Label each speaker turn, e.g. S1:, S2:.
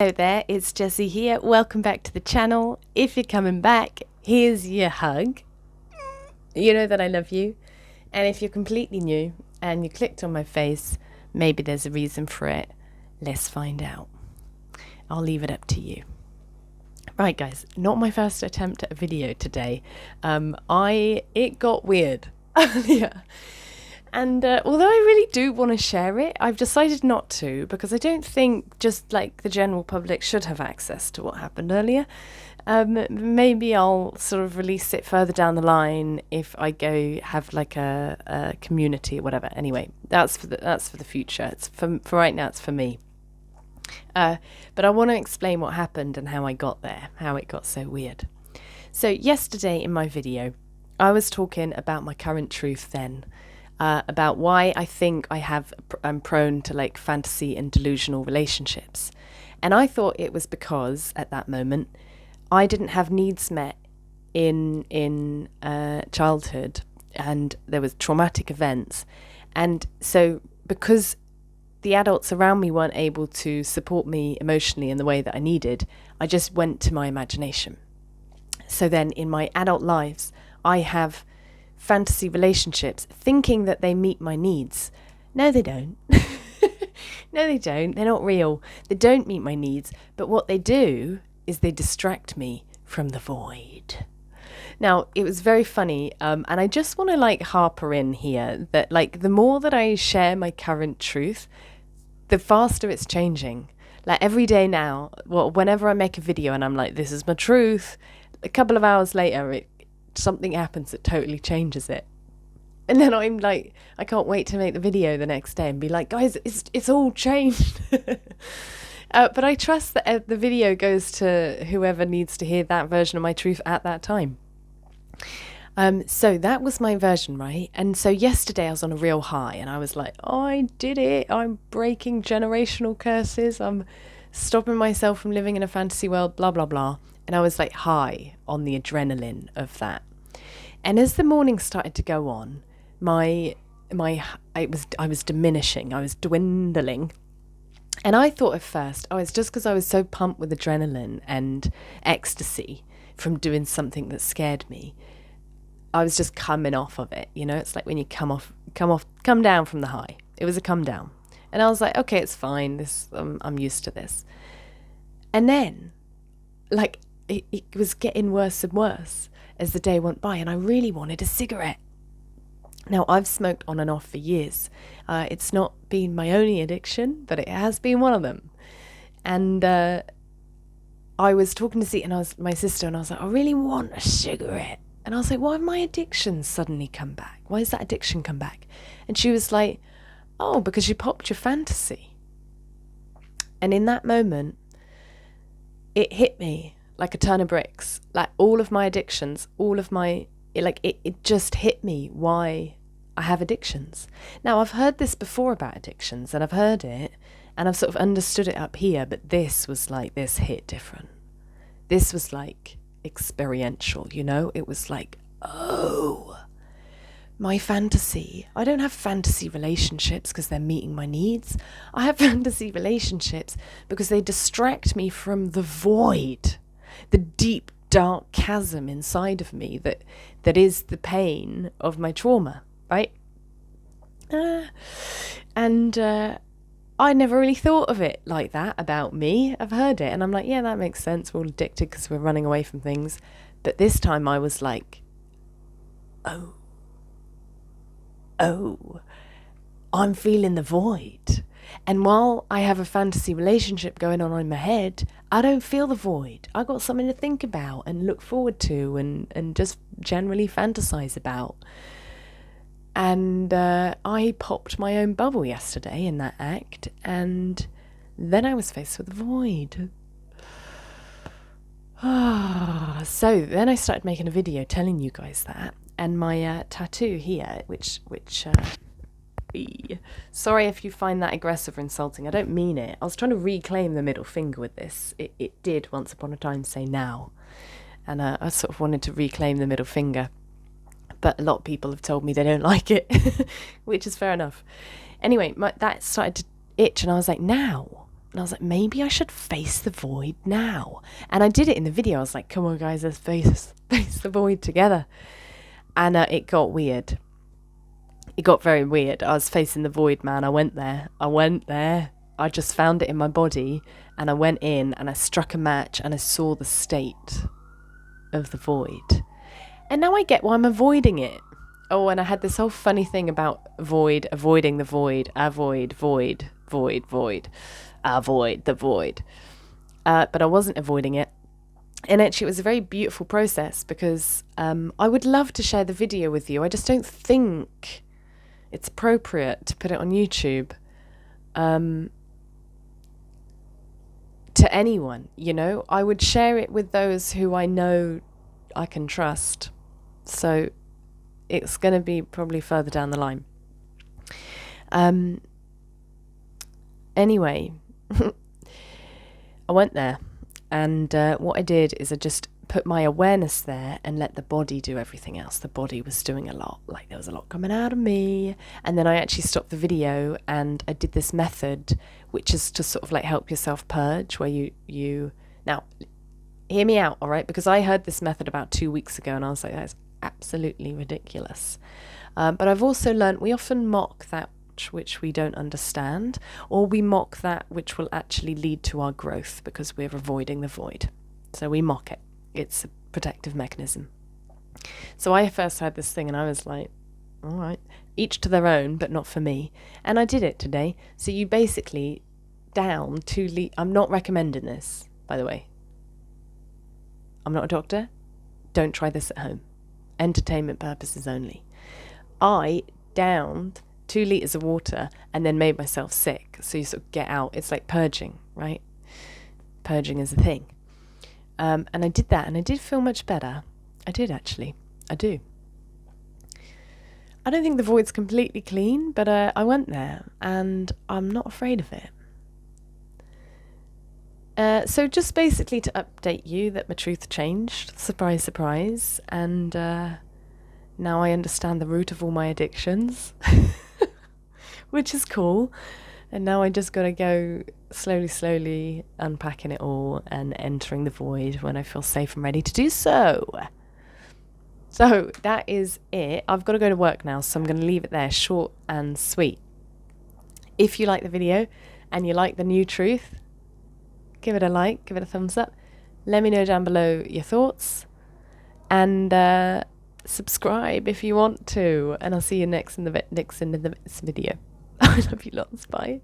S1: Hello there, it's Jessie here. Welcome back to the channel. If you're coming back, here's your hug. You know that I love you. And if you're completely new and you clicked on my face, maybe there's a reason for it. Let's find out. I'll leave it up to you. Right guys, not my first attempt at a video today. It got weird earlier. And although I really do want to share it, I've decided not to, because I don't think just like the general public should have access to what happened earlier. Maybe I'll sort of release it further down the line if I go have like a community or whatever. Anyway, that's for the future. It's for right now. It's for me. But I want to explain what happened and how I got there, how it got so weird. So yesterday in my video, I was talking about my current truth then. About why I think I'm prone to like fantasy and delusional relationships. And I thought it was because at that moment I didn't have needs met in childhood, and there was traumatic events, and so because the adults around me weren't able to support me emotionally in the way that I needed, I just went to my imagination. So then in my adult lives I have fantasy relationships thinking that they meet my needs. No, they don't. No, they don't. They're not real. They don't meet my needs. But what they do is they distract me from the void. Now, it was very funny. And I just want to like harper in here that like the more that I share my current truth, the faster it's changing. Like every day now, well, whenever I make a video and I'm like, this is my truth, a couple of hours later, something happens that totally changes it, and then I'm like, I can't wait to make the video the next day and be like, guys, it's all changed. But I trust that the video goes to whoever needs to hear that version of my truth at that time. So that was my version, right? And so yesterday I was on a real high and I was like, oh, I did it, I'm breaking generational curses, I'm stopping myself from living in a fantasy world, blah blah blah. And I was like high on the adrenaline of that. And as the morning started to go on, I was diminishing, I was dwindling. And I thought at first, oh, it's just because I was so pumped with adrenaline and ecstasy from doing something that scared me. I was just coming off of it, you know. It's like when you come down from the high. It was a come down. And I was like, okay, it's fine. I'm used to this. And then, like, it was getting worse and worse as the day went by, and I really wanted a cigarette. Now, I've smoked on and off for years. It's not been my only addiction, but it has been one of them. And I was talking to my sister, and I was like, I really want a cigarette. And I was like, why have my addictions suddenly come back? Why has that addiction come back? And she was like, oh, because you popped your fantasy. And in that moment, it hit me like a ton of bricks. Like all of my addictions, it just hit me why I have addictions. Now, I've heard this before about addictions, and I've heard it and I've sort of understood it up here, but this hit different. This was like experiential, you know? It was like, oh, my fantasy. I don't have fantasy relationships because they're meeting my needs. I have fantasy relationships because they distract me from the void, the deep, dark chasm inside of me that is the pain of my trauma, right? And I never really thought of it like that about me. I've heard it and I'm like, yeah, that makes sense. We're all addicted because we're running away from things. But this time I was like, oh, I'm feeling the void. And while I have a fantasy relationship going on in my head, I don't feel the void. I got something to think about and look forward to and just generally fantasize about. And I popped my own bubble yesterday in that act, and then I was faced with the void. So then I started making a video telling you guys that, and my tattoo here, which sorry if you find that aggressive or insulting, I don't mean it. I was trying to reclaim the middle finger with this. It did once upon a time say now, and I sort of wanted to reclaim the middle finger, but a lot of people have told me they don't like it, which is fair enough. Anyway, that started to itch, and I was like, now And I was like, maybe I should face the void now. And I did it in the video. I was like, come on, guys, let's face the void together. And it got weird. It got very weird. I was facing the void, man. I went there. I just found it in my body, and I went in and I struck a match and I saw the state of the void. And now I get why I'm avoiding it. Oh, and I had this whole funny thing about avoiding the void, avoid the void. But I wasn't avoiding it. And actually, it was a very beautiful process because I would love to share the video with you. I just don't think it's appropriate to put it on YouTube to anyone, you know. I would share it with those who I know I can trust. So it's going to be probably further down the line. Anyway, I went there, and what I did is I just put my awareness there and let the body do everything else. The body was doing a lot, like there was a lot coming out of me. And then I actually stopped the video and I did this method, which is to sort of like help yourself purge, where you now hear me out, all right? Because I heard this method about 2 weeks ago and I was like, that's absolutely ridiculous. But I've also learned we often mock that which we don't understand, or we mock that which will actually lead to our growth because we're avoiding the void. So we mock it. It's a protective mechanism. So I first had this thing and I was like, all right, each to their own, but not for me. And I did it today. So you basically down 2 liters. I'm not recommending this, by the way. I'm not a doctor. Don't try this at home. Entertainment purposes only. I downed 2 liters of water and then made myself sick. So you sort of get out. It's like purging, right? Purging is a thing. And I did that and I did feel much better. I did, actually. I do. I don't think the void's completely clean, but I went there and I'm not afraid of it. So just basically to update you that my truth changed. Surprise, surprise. And now I understand the root of all my addictions, which is cool. And now I just got to go slowly unpacking it all and entering the void when I feel safe and ready to do so. So that is it. I've got to go to work now, so I'm going to leave it there, short and sweet. If you like the video and you like the new truth, give it a like, give it a thumbs up. Let me know down below your thoughts. And subscribe if you want to. And I'll see you next in the video. I love you lots. Bye.